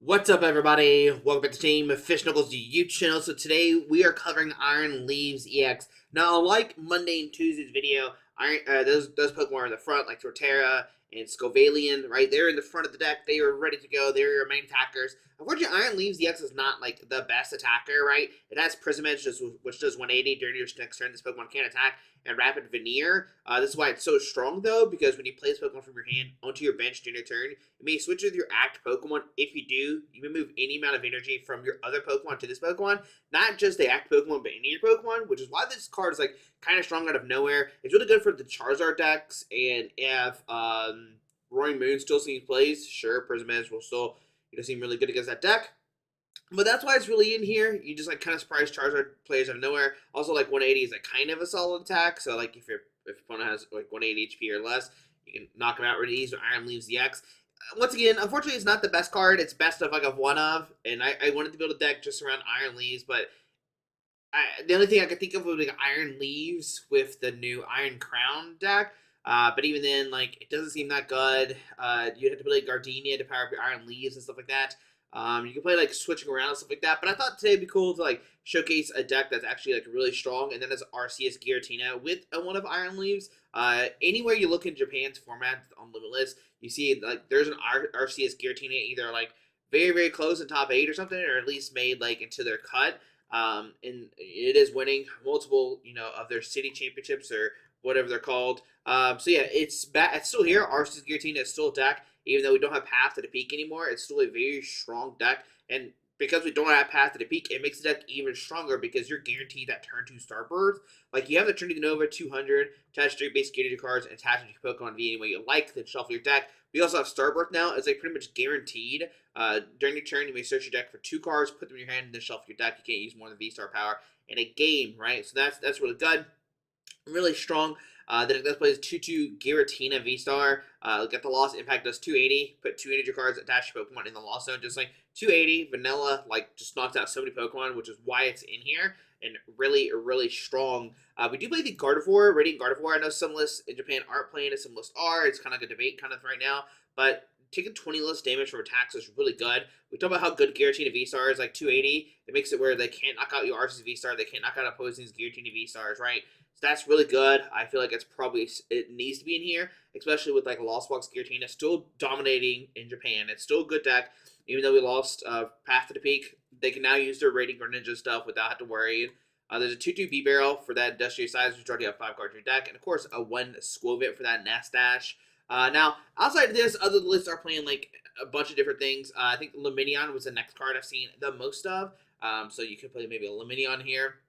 What's up, everybody? Welcome back to Team Fish Knuckles YouTube channel. So today we are covering Iron Leaves EX. Now, unlike Monday and Tuesday's video, those Pokemon are in the front, like Torterra and Scovalian, right? They're in the front of the deck. They are ready to go. They're your main attackers. Unfortunately, Iron Leaves EX is not like the best attacker, right? It has Prism Edge, which does 180 during your next turn. This Pokemon can't attack, and Rapid Veneer. This is why it's so strong, though, because when you place Pokemon from your hand onto your bench during your turn, you may switch with your Act Pokemon. If you do, you may move any amount of energy from your other Pokemon to this Pokemon. Not just the Act Pokemon, but any of your Pokemon, which is why this card is like kind of strong out of nowhere. It's really good for the Charizard decks, and if Roaring Moon still seems plays, sure, Prism Edge will still seem really good against that deck. But that's why it's really in here. You just like kind of surprise Charizard players out of nowhere. Also, like 180 is like kind of a solid attack. So like if your opponent has like 180 HP or less, you can knock them out really easy. Iron Leaves the X. Once again, unfortunately, it's not the best card. It's best of like a one of, and I wanted to build a deck just around Iron Leaves, but the only thing I could think of was like Iron Leaves with the new Iron Crown deck. But even then, like it doesn't seem that good. You'd have to play Gardenia to power up your Iron Leaves and stuff like that. You can play like switching around and stuff like that. But I thought today would be cool to like showcase a deck that's actually like really strong. And then there's Arceus Giratina with one of Iron Leaves. Anywhere you look in Japan's format on Limitless, you see like there's an Arceus Giratina either like very very close in top 8 or something, or at least made like into their cut. And it is winning multiple of their city championships or whatever they're called. So yeah, it's still here. Arceus Giratina is still a deck. Even though we don't have Path to the Peak anymore, it's still a very strong deck. And because we don't have Path to the Peak, it makes the deck even stronger because you're guaranteed that turn 2 Starbirth. Like, you have the Trinity Nova 200, attach 3 basic energy cards, and attach it to your Pokemon V any way you like, then shuffle your deck. We also have Starbirth now. It's like pretty much guaranteed. During your turn, you may search your deck for 2 cards, put them in your hand, and then shuffle your deck. You can't use more than VSTAR power in a game, right? So that's really good. Really strong. The deck plays 2/2 Giratina V-Star. Get the loss impact does 280. Put 2 energy cards, attach your Pokemon in the loss zone. Just like 280 vanilla, like just knocks out so many Pokemon, which is why it's in here. And really, really strong. We do play the Gardevoir, Radiant Gardevoir. I know some lists in Japan aren't playing it, some lists are. It's kind of like a debate kind of right now. But taking 20 less damage from attacks is really good. We talk about how good Giratina V-Star is, like 280. It makes it where they can't knock out your Arceus V-Star. They can't knock out opposing Giratina V-Stars, right? So that's really good. I feel like it needs to be in here, especially with like Lost Box Giratina still dominating in Japan. It's still a good deck, even though we lost Path to the Peak. They can now use their Rating Greninja stuff without having to worry. There's a 2/2 B-Barrel for that industrial size, which already have 5 cards in your deck, and of course a 1 Squovit for that Nest Dash. Now, outside of this, other lists are playing like a bunch of different things. I think Luminion was the next card I've seen the most of. So you could play maybe a Luminion here.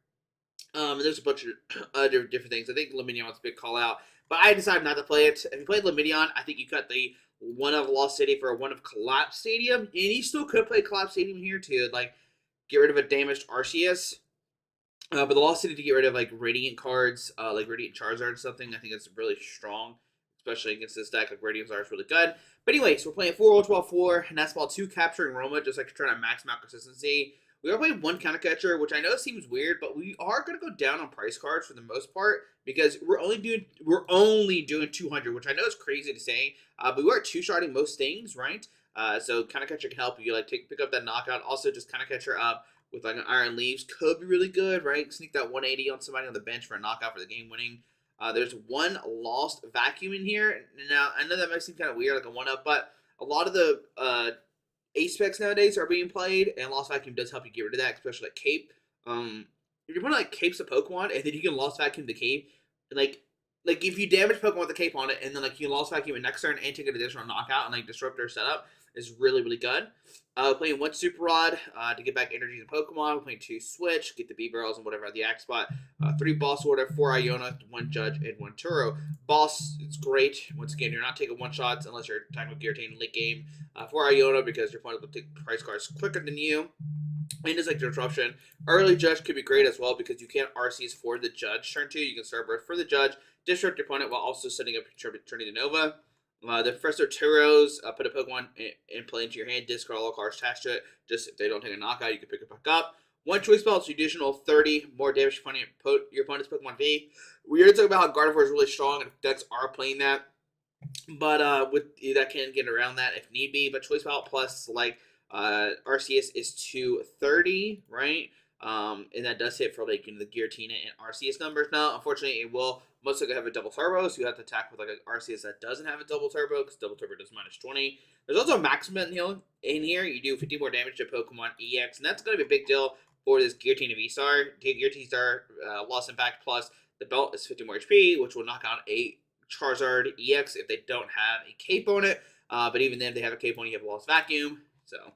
There's a bunch of other different things. I think Luminion was a big call out, but I decided not to play it. If you played Luminion, I think you cut the 1 of Lost City for a 1 of Collapse Stadium, and you still could play Collapse Stadium here to like get rid of a damaged Arceus. But the Lost City to get rid of like Radiant cards, like Radiant Charizard or something, I think it's really strong, especially against this deck. Like Radiant Charizard is really good. But anyway, so we're playing 4 12 4, and that's ball 2 capturing Roma, just like trying to max out consistency. We are playing 1 counter catcher, which I know seems weird, but we are going to go down on price cards for the most part because we're only doing 200, which I know is crazy to say, but we are 2-sharding most things, right? So counter catcher can help you like pick up that knockout. Also, just counter catcher up with like an Iron Leaves could be really good, right? Sneak that 180 on somebody on the bench for a knockout for the game winning. There's 1 Lost Vacuum in here. Now I know that might seem kind of weird, like a 1-up, but a lot of the ace specs nowadays are being played, and Lost Vacuum does help you get rid of that, especially like Cape. If you're putting like Capes a Pokemon, and then you can Lost Vacuum the Cape, and like if you damage Pokemon with the Cape on it, and then like you can Lost Vacuum it next turn and take an additional knockout and like disrupt their setup is really really good. Playing 1 Super Rod to get back energies in Pokemon. We're playing 2 Switch, get the B-Barrels and whatever at the Axe spot. 3 Boss Order, 4 Iona, 1 Judge, and 1 Turo. Boss, it's great. Once again, you're not taking 1-shots unless you're attacking with Giratina late game. 4 Iona because your opponent will take price cards quicker than you. And it's like disruption. Early Judge could be great as well because you can't Arceus for the Judge turn 2. You can Starbirth for the Judge, disrupt your opponent while also setting up Trinity Nova. The first are Turos. Put a Pokemon in play into your hand, discard all cards attached to it. Just if they don't take a knockout, you can pick it back up. 1 choice spell, it's additional 30 more damage to your opponent's Pokemon V. We already talked about how Gardevoir is really strong, and decks are playing that. But with that can get around that if need be. But choice spell plus like Arceus is 230, right? And that does hit for like the Giratina and Arceus numbers. Now, unfortunately, it will most likely have a double turbo, so you have to attack with like an Arceus that doesn't have a double turbo because double turbo does -20. There's also a maximum heal in here. You do 50 more damage to Pokemon EX, and that's going to be a big deal for this Giratina V-Star. Giratina Star loss impact plus the belt is 50 more HP, which will knock out a Charizard EX if they don't have a cape on it. But even then, if they have a cape on, you have lost vacuum. So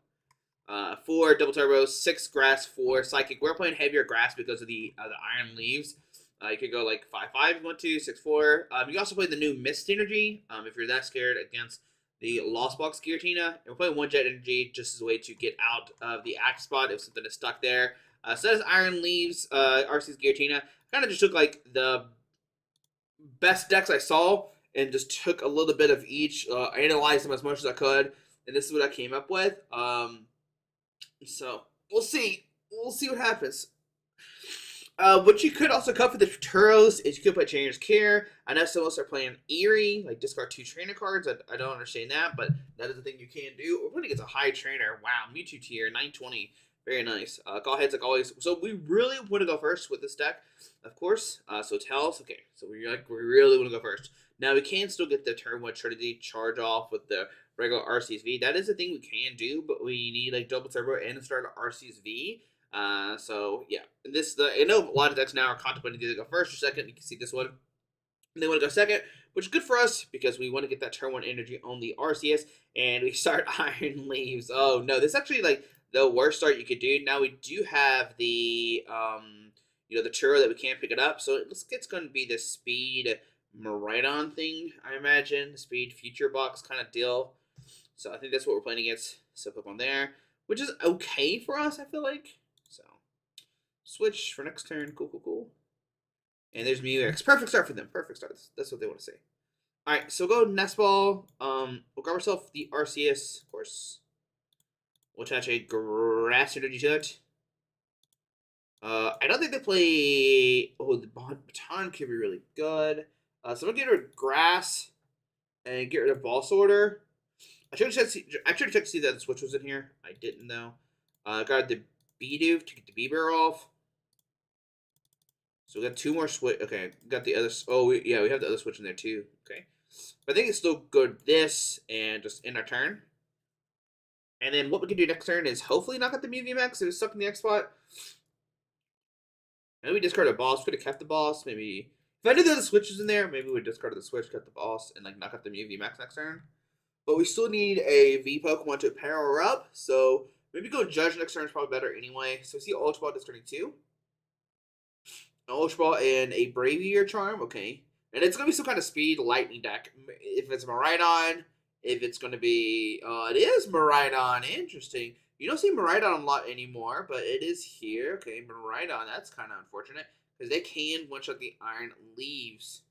4 double turbos, 6 grass, 4 psychic. We're playing heavier grass because of the iron leaves. You could go like 5-5 if you want to, 6-4. You can also play the new Mist Energy if you're that scared against the Lost Box Giratina. And we're playing 1 Jet Energy just as a way to get out of the act spot if something is stuck there. So that is Iron Leaves, Arceus Giratina. Kind of just took like the best decks I saw and just took a little bit of each, analyzed them as much as I could, and this is what I came up with. So we'll see. We'll see what happens. What you could also cut for the Turos is you could play Trainer's Care. I know some of us are playing Eerie, like discard 2 trainer cards. I don't understand that, but that is a thing you can do. We're going to get a high trainer. Wow, Mewtwo tier, 920. Very nice. Call heads like always. So we really want to go first with this deck, of course. So tell us, okay. So we really want to go first. Now we can still get the turn 1 Trinity charge off with the regular RCSV. That is a thing we can do, but we need like double turbo and start RCSV. So yeah, I know a lot of decks now are contemplating either go first or second. You can see this one. They want to go second, which is good for us because we want to get that turn 1 energy on the Arceus, and we start Iron Leaves. Oh no, this is actually like the worst start you could do. Now we do have the the Turo that we can't pick it up, so it's going to be the speed Miraidon thing, I imagine, speed future box kind of deal. So I think that's what we're playing against. So click on there, which is okay for us, I feel like. So switch for next turn. Cool. And there's Mew-X. Perfect start for them. Perfect start. That's what they want to say. All right, so go Nest Ball. We'll grab ourselves the Arceus, of course. We'll attach a Grass Energy to it. I don't think they play. Oh, the Baton could be really good. So I'm gonna get rid of Grass and get rid of Ball Sorter. I should have checked to see that the switch was in here. I didn't though. Got the Bidoof to get the Bieber off. So we got 2 more switch. Okay, got the other. Oh, we have the other switch in there too. Okay, but I think it's still good. This and just end our turn. And then what we can do next turn is hopefully knock out the Mew VMAX if it's stuck in the X spot. Maybe we discard a boss. We could have kept the boss. Maybe if I knew the switch was in there, maybe we discard the switch, cut the boss, and like knock out the Mew VMAX next turn. But we still need a V Pokemon to power up, so maybe go Judge next turn is probably better anyway. So we see Ultra Ball discarding 2. An Ultra Ball and a Braviary Charm, okay. And it's going to be some kind of speed lightning deck. If it's Miraidon, if it's going to be... it is Miraidon, interesting. You don't see Miraidon a lot anymore, but it is here. Okay, Miraidon, that's kind of unfortunate. Because they can one-shot the Iron Leaves.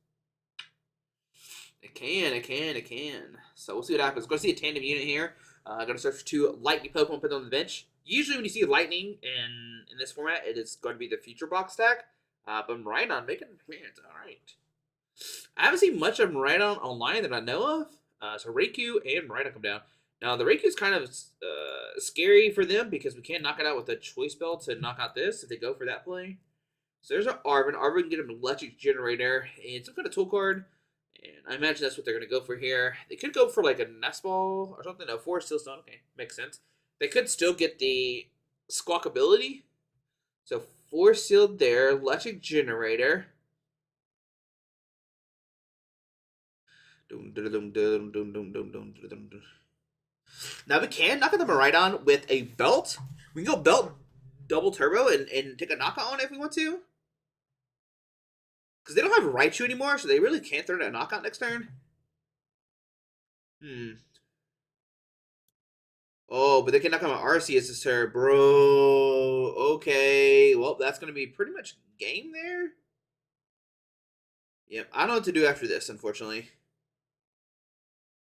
It can. So we'll see what happens. Go see a tandem unit here. Going to search for 2 lightning Pokemon put on the bench. Usually when you see lightning in this format, it is going to be the future box deck. But Miraidon making an appearance. All right. I haven't seen much of Miraidon online that I know of. So Raikou and Miraidon come down. Now the Raikou is kind of scary for them because we can't knock it out with a choice belt to knock out this if they go for that play. So there's an Arvin. Arvin can get an electric generator and some kind of tool card. And I imagine that's what they're going to go for here. They could go for like a Nest Ball or something. No, 4 Steel Stone. Okay, makes sense. They could still get the Squawk ability. So 4 sealed there. Electric generator. Now we can knock out the Miraidon with a belt. We can go belt double turbo and take a knockout on it if we want to. Because they don't have Raichu anymore, so they really can't throw a knockout next turn. Oh, but they can knock out my Arceus this turn, bro. Okay. Well, that's going to be pretty much game there. Yep, I don't know what to do after this, unfortunately.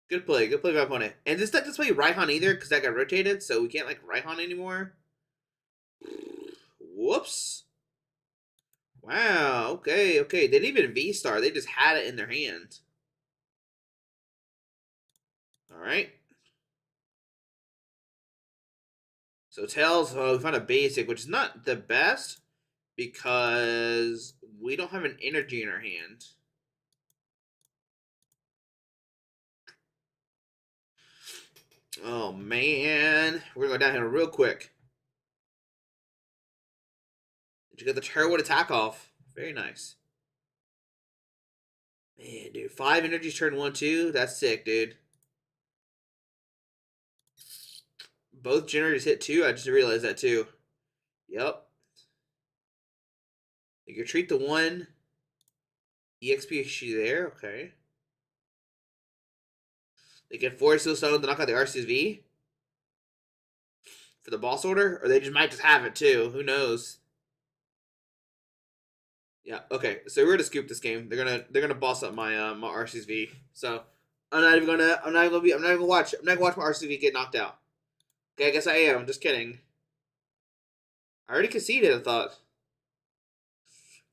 Good play by my opponent. And this deck doesn't play Raihan either, because that got rotated, so we can't like Raihan anymore. Whoops. Wow, okay. They didn't even VSTAR, they just had it in their hand. Alright. So Tails, we found a basic, which is not the best because we don't have an energy in our hand. Oh man, we're gonna go down here real quick. Did you get the turbo attack off? Very nice. Man, dude, 5 energies turn 1, 2. That's sick, dude. Both generators hit 2. I just realized that too. Yep. You can treat the 1 EXP issue there. Okay. They can force those to knock out the Arceus V for the boss order, or they might just have it too. Who knows? Yeah. Okay. So we're gonna scoop this game. They're gonna boss up my my Arceus V. So I'm not gonna watch my Arceus V get knocked out. Okay. I guess I am. Just kidding. I already conceded. I thought.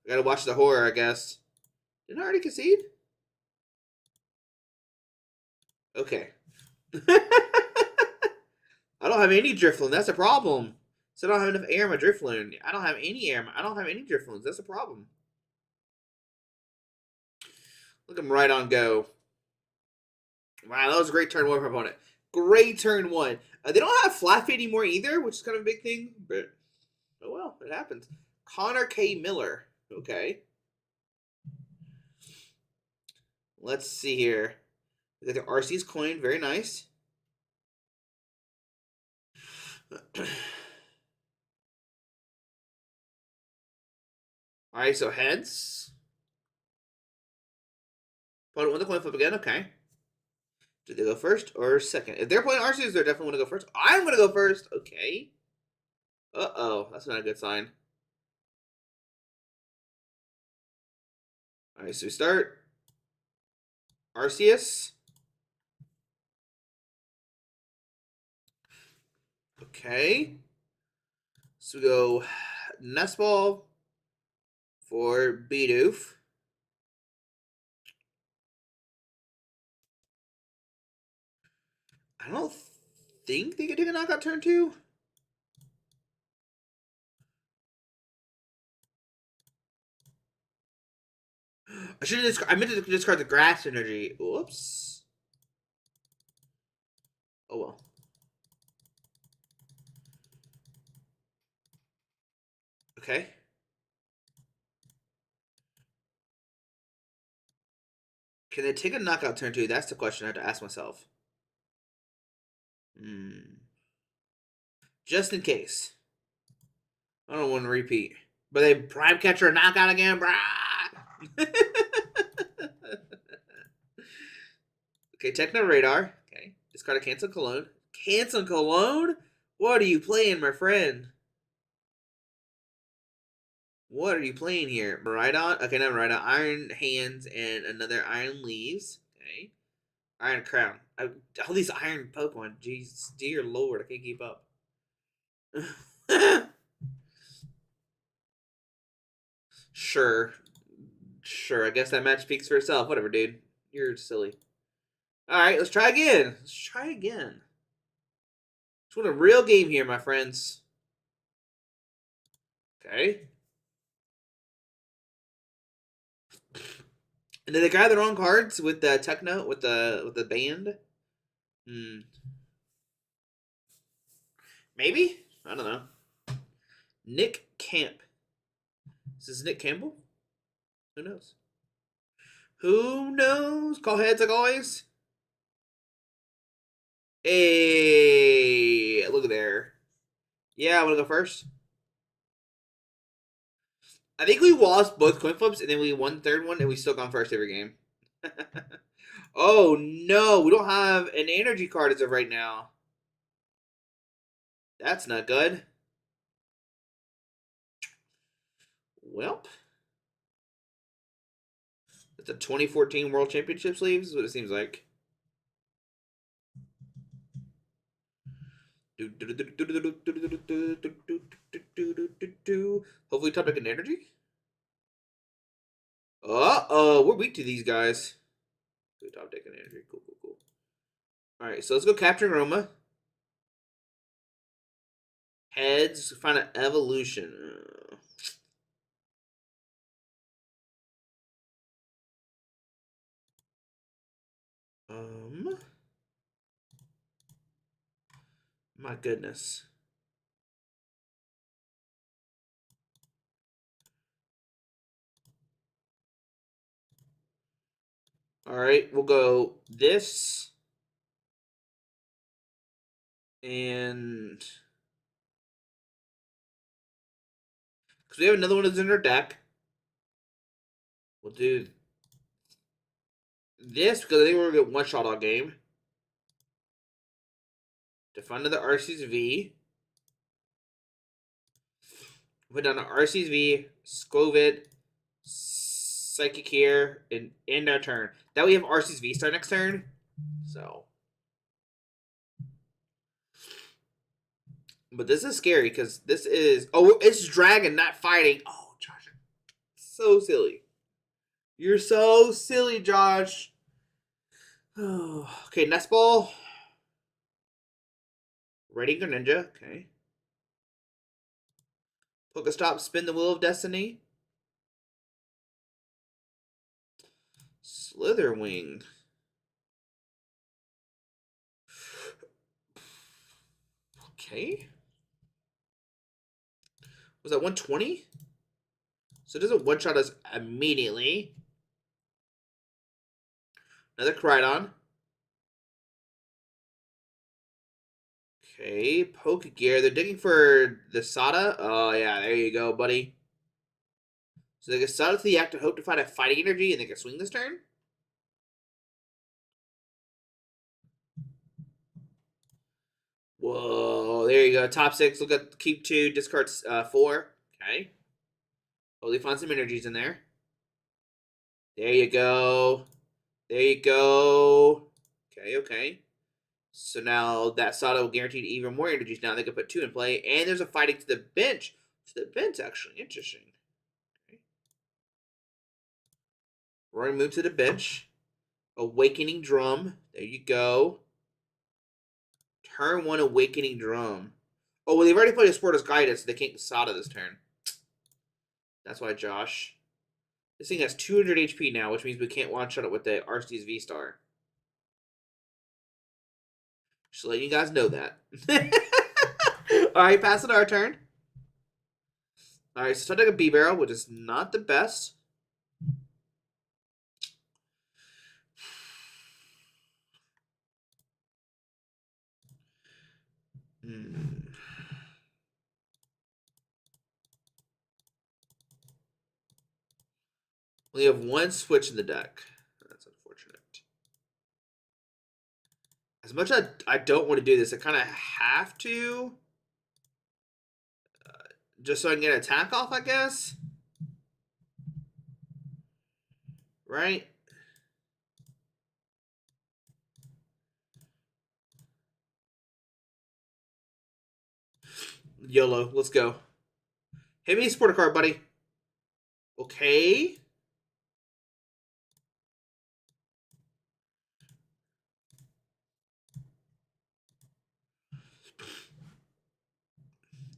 I gotta watch the horror. I guess. Didn't I already concede? Okay. I don't have any Drifloon. That's a problem. So I don't have enough air in my Drifloon. I don't have any air. I don't have any Drifloons. That's a problem. Look at him right on go. Wow, that was a great turn 1 for opponent. Great turn 1. They don't have flat feet anymore either, which is kind of a big thing. But, oh well, it happens. Connor K. Miller. Okay. Let's see here. We got the Arceus coin. Very nice. Alright, so heads. Opponent won the coin flip again. Okay. Did they go first or second? If they're playing Arceus, they're definitely going to go first. I'm going to go first. Okay. Uh-oh. That's not a good sign. Alright, so we start. Arceus. Okay. So we go Nest Ball for Bidoof. I don't think they can take a knockout turn 2. I should have. I meant to discard the grass energy. Whoops. Oh well. Okay. Can they take a knockout turn 2? That's the question I have to ask myself. Just in case. I don't want to repeat. But they prime catcher a knockout again, brah. Okay, Techno Radar. Okay. Discard a cancel Cologne. Cancel Cologne? What are you playing, my friend? What are you playing here? Maridon? Okay, not Maridon. Iron Hands and another Iron Leaves. Okay. Iron Crown. All these iron Pokemon. Jeez, dear Lord, I can't keep up. Sure. Sure, I guess that match speaks for itself. Whatever, dude. You're silly. Alright, let's try again. Let's try again. Let's win a real game here, my friends. Okay. And did they grab the wrong cards with the Techno, with the band? Maybe? I don't know. Nick Camp. Is this Nick Campbell? Who knows? Who knows? Call heads like always. Hey, look there. Yeah, I want to go first. I think we lost both coin flips, and then we won the third one, and we still gone first every game. Oh, no. We don't have an energy card as of right now. That's not good. Welp. It's a 2014 World Championship sleeves, is what it seems like. Hopefully top deck an energy. Uh-oh, we're weak to these guys. Top deck an energy. Cool, cool, cool. Alright, so let's go capture Roma. Heads, find an evolution. Um, my goodness. All right, we'll go this and because we have another one that's in our deck. We'll do this because I think we're gonna get one shot all game. Defend the Arceus V. Put down the Arceus V, Scovit, Psychic here, and end our turn. That we have Arceus VSTAR next turn. So. But this is scary because this is. Oh, it's Dragon, not fighting. Oh, Josh. So silly. You're so silly, Josh. Oh, okay, Nest Ball. Ready Greninja. Okay. Pokestop, spin the Wheel of Destiny. Slitherwing. Okay. Was that 120? So it doesn't one-shot us immediately. Another Crydon. Okay, Poke Gear. They're digging for the Sada. Oh, yeah, there you go, buddy. So they get Sada to the active, hope to find a fighting energy, and they can swing this turn? Whoa, there you go. Top 6. Look at keep 2, discard 4. Okay. Hopefully find some energies in there. There you go. There you go. Okay, okay. So now that Sada will guarantee even more energies. Now they can put 2 in play. And there's a fighting to the bench. To the bench, actually. Interesting. Okay. Roaring move to the bench. Awakening Drum. There you go. Turn 1 Awakening Drum. Oh, well, they've already played a Sporter's Guidance, so they can't Sada this turn. That's why, Josh. This thing has 200 HP now, which means we can't one-shot it with the Arceus VSTAR. Just letting you guys know that. Alright, pass it our turn. Alright, so take a B-Barrel, which is not the best. We have one switch in the deck. That's unfortunate. As much as I don't want to do this, I kind of have to. Just so I can get an attack off, I guess. Right? YOLO. Let's go. Hit me a supporter card, buddy. Okay.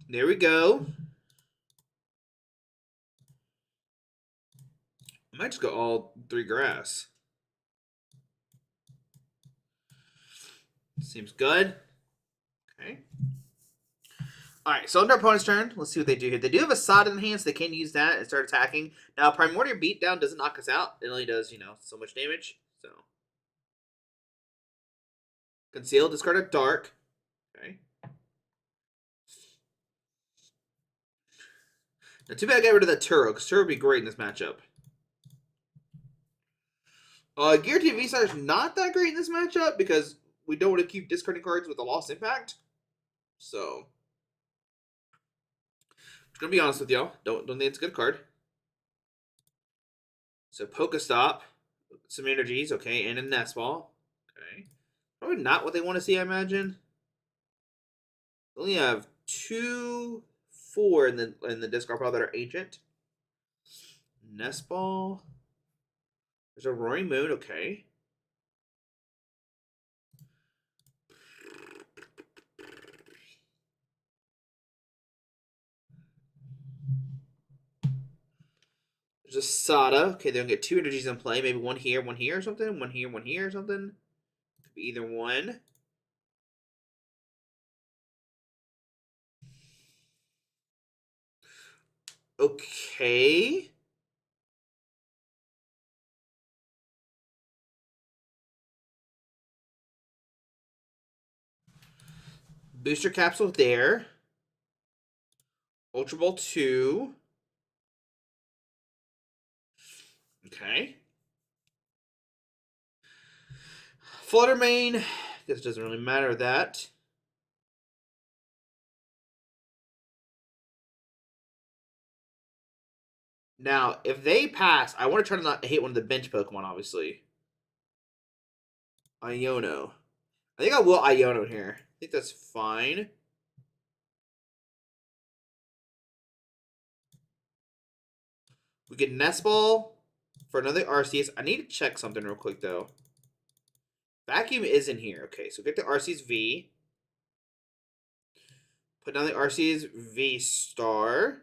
There we go. I might just go all 3 grass. Seems good. Okay. Alright, so under opponent's turn, let's see what they do here. They do have a Sod in hand, so they can use that and start attacking. Now, Primordial Beatdown doesn't knock us out. It only does, so much damage. So. Conceal, discard a Dark. Okay. Now, too bad I got rid of that Turo, because Turo would be great in this matchup. Guaranteed V-Star is not that great in this matchup, because we don't want to keep discarding cards with a lost impact. So. I'm going to be honest with y'all. Don't think it's a good card. So, Pokestop. Some energies, okay, and a Nest Ball. Okay. Probably not what they want to see, I imagine. They only have 2, 4 in the discard pile that are ancient. Nest Ball. There's a Roaring Moon, okay. There's a Sada. Okay, they're gonna get 2 energies in play. Maybe one here or something. One here or something. Could be either one. Okay. Booster capsule there. Ultra Ball 2. Okay. Flutter Mane. Guess it doesn't really matter that. Now, if they pass, I want to try to not hit one of the bench Pokemon, obviously. Iono. I think I will Iono here. I think that's fine. We get Nest Ball for another Arceus. I need to check something real quick, though. Vacuum is in here. Okay, so get the Arceus V. Put down the Arceus VSTAR.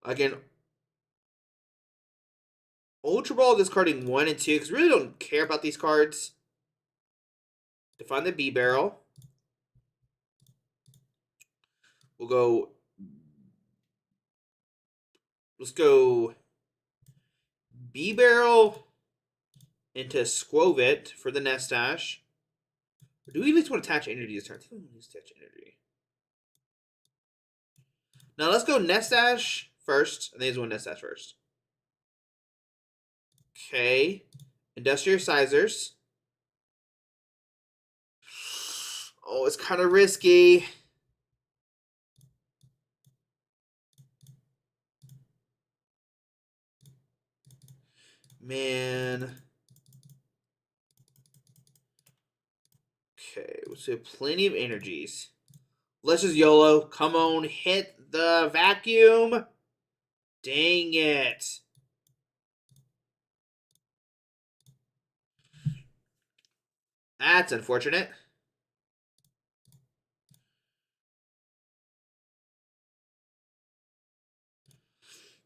Again, Ultra Ball discarding 1 and 2 because we really don't care about these cards. Define the B barrel. We'll go. Let's go B barrel into Squovit for the Nestash. Or do we at least want to attach energy this turn? I think we want to attach energy. Now let's go Nestash first. I think it's one Nestash first. Okay. Industrial Sizers. Oh, it's kind of risky. Man. Okay, so we have plenty of energies. Let's just YOLO. Come on, hit the vacuum. Dang it. That's unfortunate.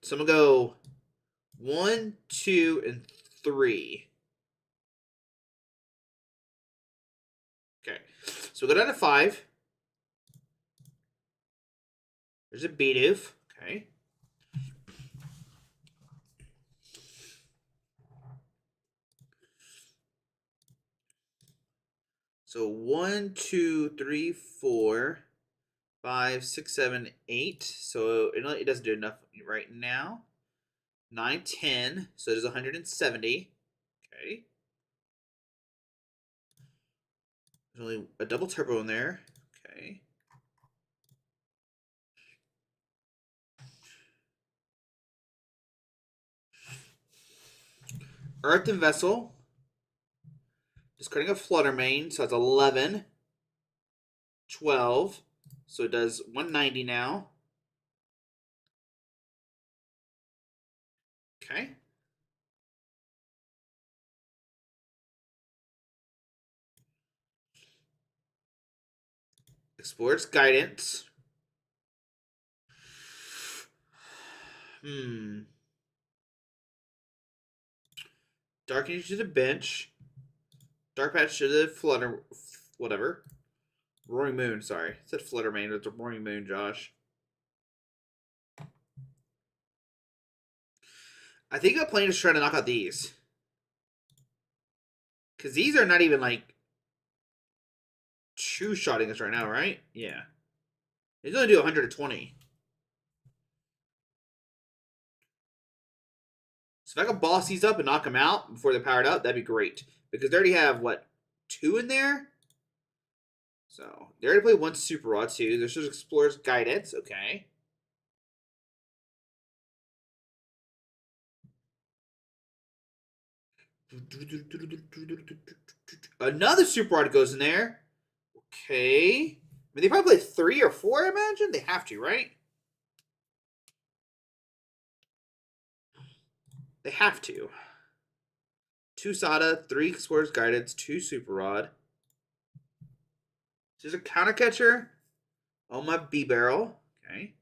So I'm going to go 1, 2, and 3. Okay. So we go down to 5. There's a Bidoof. Okay. So 1, 2, 3, 4, 5, 6, 7, 8. So it doesn't do enough right now. 9, 10. So there's 170. Okay. There's only a double turbo in there. Okay. Earthen Vessel. Discarding a Flutter Mane, so that's 11. 12. So it does 190 now. Okay. Explorer's Guidance. Dark Energy to the bench. Dark Patch to the Flutter. Whatever. Roaring Moon, sorry. I said Flutter Mane, it's a Roaring Moon, Josh. I think I'm planning to try to knock out these. Because these are not even like two-shotting us right now, right? Yeah. He's only do 120. So if I can boss these up and knock them out before they're powered up, that'd be great. Because they already have, what, 2 in there? So, they already played 1 Super Raw, too. There's just Explorer's Guidance. Okay. Another Super Rod goes in there. Okay. I mean, they probably play 3 or 4, I imagine. They have to, right? They have to. 2 Sada, 3 Explorer's Guidance, 2 Super Rod. There's a counter catcher. on my B barrel. Okay.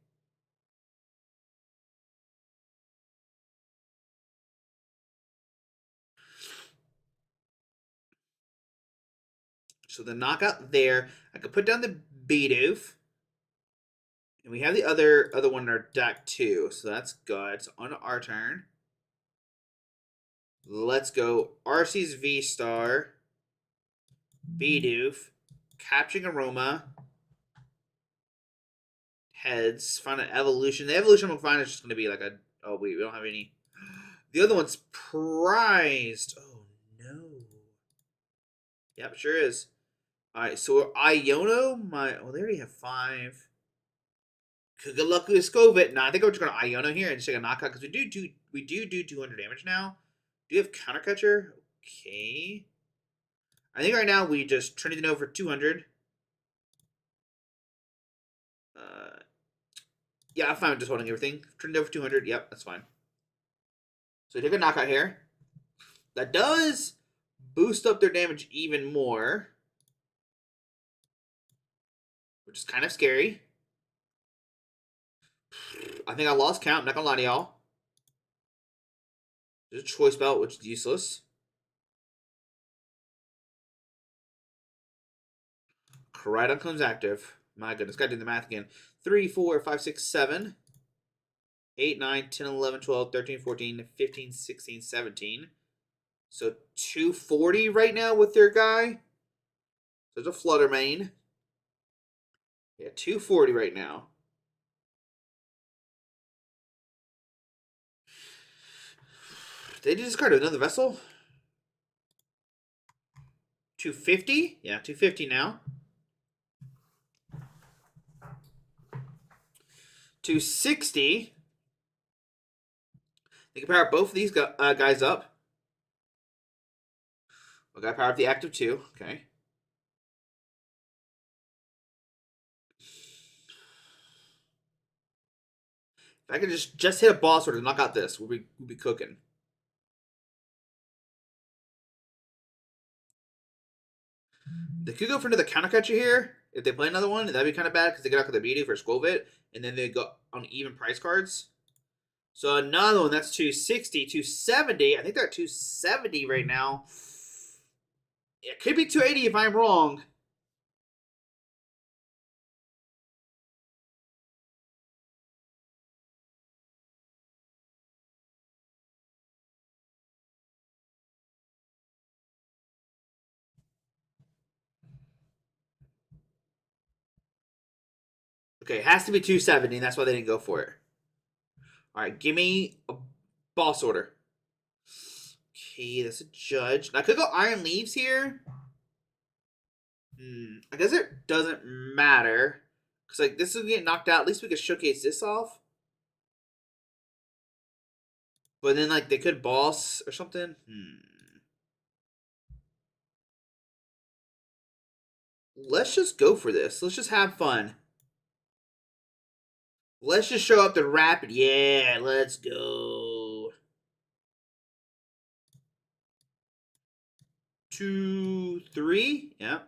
So the knockout there. I could put down the Bidoof. And we have the other one in our deck too. So that's good. So on our turn. Let's go Arceus VSTAR. Bidoof. Capturing Aroma. Heads. Find an evolution. The evolution we'll find is just going to be like a... Oh, wait. We don't have any... The other one's prized. Oh, no. Yep, sure is. Alright, so Iono, oh, they already have 5. Kugalaku Skovit. No, I think we're just going to Iono here and just take a knockout because we do 200 damage now. Do you have Counter Catcher? Okay. I think right now we just Trinity Nova for 200. Yeah, I'm fine with just holding everything. Trinity Nova for 200. Yep, that's fine. So we take a knockout here. That does boost up their damage even more, which is kind of scary. I think I lost count. I'm not going to lie to y'all. There's a choice belt, which is useless. Koraidon comes active. My goodness, gotta do the math again. 3, 4, 5, 6, 7, 8, 9, 10, 11, 12, 13, 14, 15, 16, 17. So 240 right now with their guy. There's a Flutter Mane. Yeah, 240 right now. They discard another vessel. 250? Yeah, 250 now. 260. They can power both of these guys up. We got power up the active 2. Okay. If I could just hit a boss order to knock out this, we'll be cooking. They could go for another counter catcher here. If they play another one, that'd be kind of bad because they get out with the beauty for Skolvit, and then they go on even price cards. So another one, that's 260, 270. I think they're at 270 right now. It could be 280 if I'm wrong. Okay, it has to be 270. That's why they didn't go for it. All right, give me a boss order. Okay, that's a judge. Now, I could go Iron Leaves here. I guess it doesn't matter. Because, like, this is going to get knocked out. At least we could showcase this off. But then, like, they could boss or something. Let's just go for this. Let's just have fun. Let's just show up the rapid. Yeah, let's go. 2, 3. Yeah.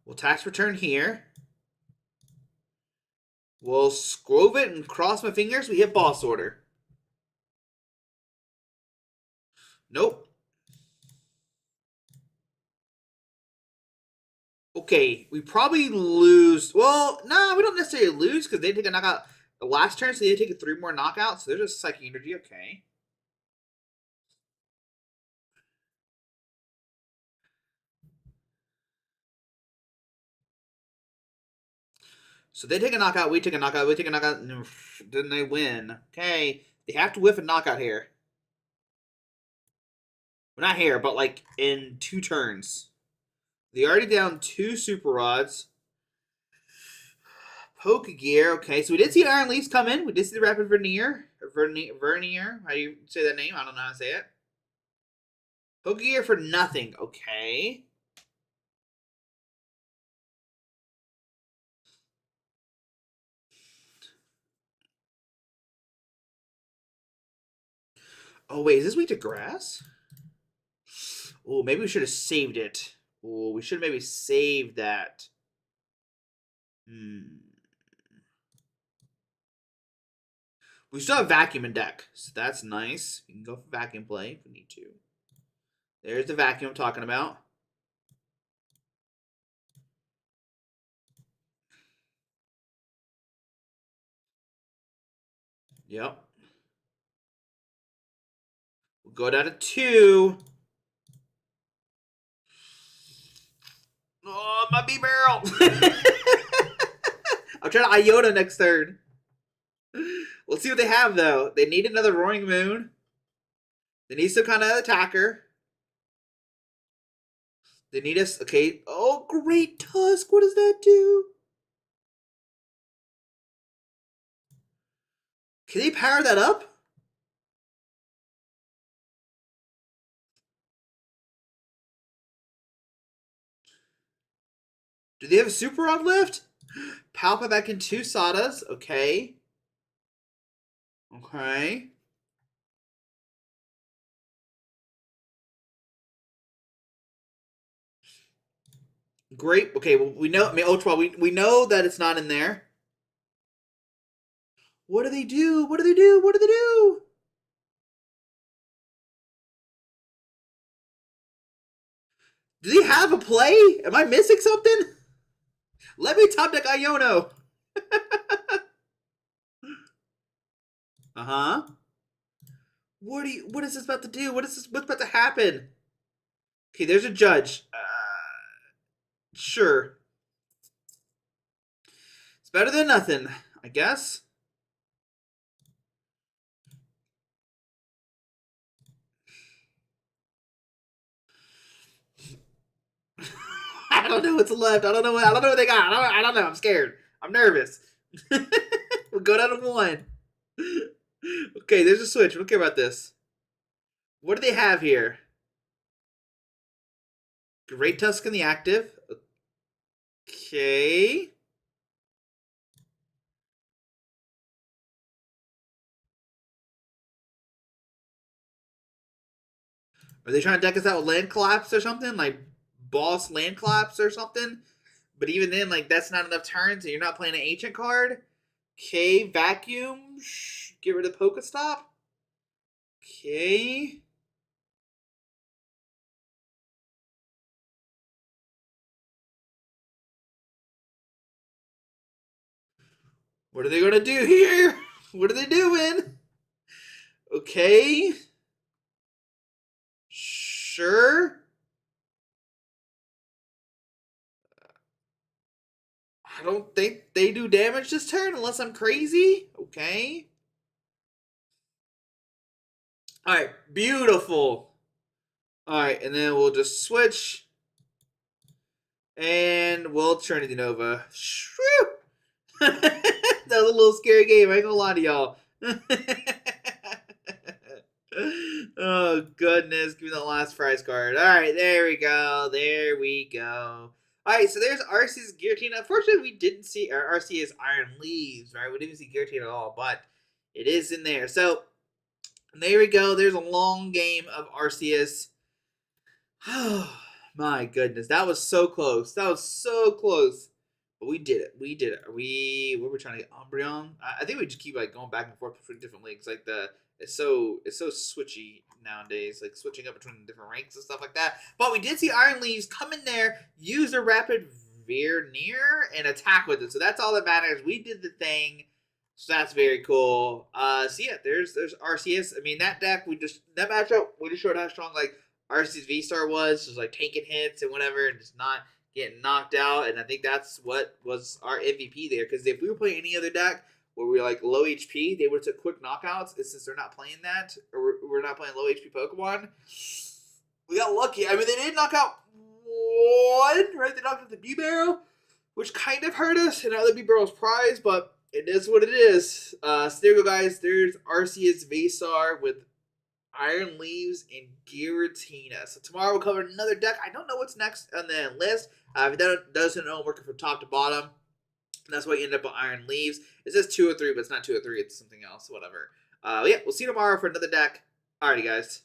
We'll tax return here. We'll scrove it and cross my fingers. We hit boss order. Nope. Okay, we probably lose. Well, no, we don't necessarily lose because they take a knockout the last turn, so they take 3 more knockouts. So there's a psychic energy. Okay. So they take a knockout, we take a knockout, we take a knockout, and then they win. Okay, they have to whiff a knockout here. Well, not here, but like in 2 turns. They already down 2 super rods. Poke Gear. Okay, so we did see Iron Leaves come in. We did see the Rapid Vernier. Vernier. How do you say that name? I don't know how to say it. Poke Gear for nothing. Okay. Oh, wait. Is this weak to grass? Oh, maybe we should have saved it. Oh, we should maybe save that. We still have vacuum in deck, so that's nice. We can go for vacuum play if we need to. There's the vacuum I'm talking about. Yep. We'll go down to 2. Oh, my B barrel. I'm trying to Iota next turn. We'll see what they have, though. They need another Roaring Moon. They need some kind of attacker. They need us. Okay. Oh, Great Tusk. What does that do? Can they power that up? Do they have a Super Rod left? Palpa back in 2 Sadas. Okay. Okay. Great. Okay, well, we know. I mean, Ultra. We know that it's not in there. What do they do? What do they do? What do they do? Do they have a play? Am I missing something? Let me top deck Iono. Uh-huh. What is this about to do? What's about to happen? Okay, there's a judge. Sure. It's better than nothing, I guess. I don't know what's left. I don't know what they got. I don't know. I'm scared. I'm nervous. We'll go down to 1. Okay, there's a switch. I don't care about this. What do they have here? Great Tusk in the active. Okay. Are they trying to deck us out with Land Collapse or something? Like Boss Land Collapse or something? But even then, like, that's not enough turns and you're not playing an Ancient card? Okay, Vacuum. Get rid of Pokestop. Okay. What are they going to do here? What are they doing? Okay. Sure. I don't think they do damage this turn unless I'm crazy. Okay. Alright, beautiful. Alright, and then we'll just switch. And we'll Trinity Nova. Shoo! That was a little scary game. I ain't gonna lie to y'all. Oh, goodness. Give me the last prize card. All right, there we go. There we go. All right, so there's Arceus Guillotine. Unfortunately, we didn't see Arceus Iron Leaves, right? We didn't see Guillotine at all, but it is in there. So there we go. There's a long game of Arceus. Oh, my goodness. That was so close. That was so close. But we did it. We did it. Are we? What were we trying to get? Umbreon? I think we just keep like going back and forth between different leagues. Like it's so switchy nowadays. Like switching up between different ranks and stuff like that. But we did see Iron Leaves come in there, use a rapid veer near, and attack with it. So that's all that matters. We did the thing. So that's very cool. So yeah, there's Arceus. I mean, that deck that matchup we just showed how strong like Arceus VSTAR was, just like taking hits and whatever, and just not getting knocked out. And I think that's what was our MVP there. Because if we were playing any other deck where we were like low HP, they would have took quick knockouts. And since they're not playing that, or we're not playing low HP Pokemon, we got lucky. I mean, they did knock out 1, right? They knocked out the B-Barrel, which kind of hurt us. And now the B-Barrel's prize, but it is what it is. So there you go, guys. There's Arceus VSTAR with Iron Leaves and Giratina. So tomorrow we'll cover another deck. I don't know what's next on the list. If that doesn't know, I'm working from top to bottom. That's why you end up with Iron Leaves. It says 2 or 3, but it's not 2 or 3. It's something else. Whatever. Yeah, we'll see you tomorrow for another deck. Alrighty, guys.